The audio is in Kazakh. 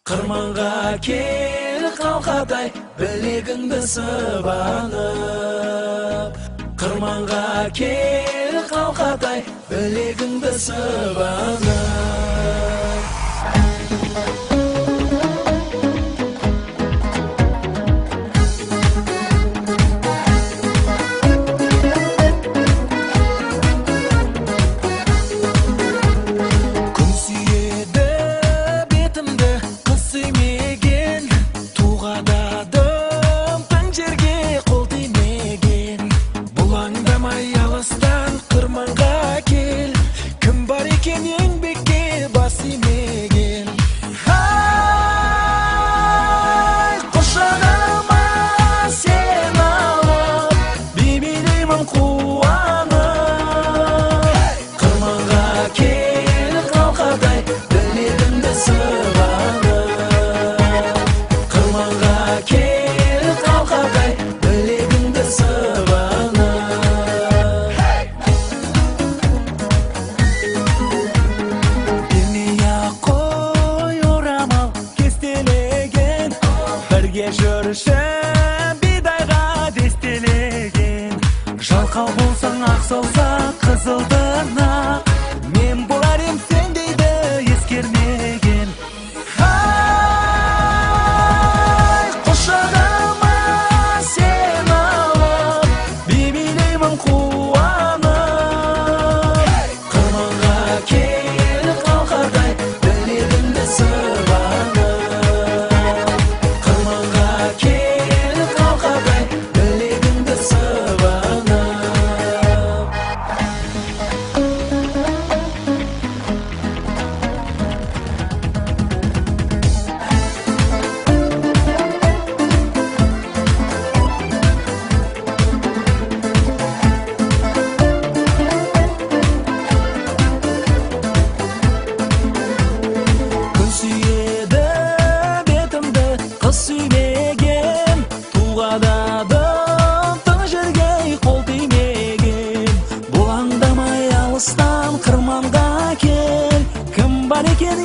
Kırmanga kel kalkaday, bilегіңді sıvanıp. Kırmanga kel kalkaday, bilегіңді sıvanıp. Жүрші бидайға дестелеген, жалқау болсаң ақ солса қызылдың ақ, мен болар ем сен дейді ескермеген. Ай, құшағыма сен алып, беймелеймін қуанып. Қырманға кел қалқадай, білегіңді сыбанып. Сүймеген, туғададым, тың жерге қол тимеген. Бұлаңдамай алыстан қырманға кел, кім бар екен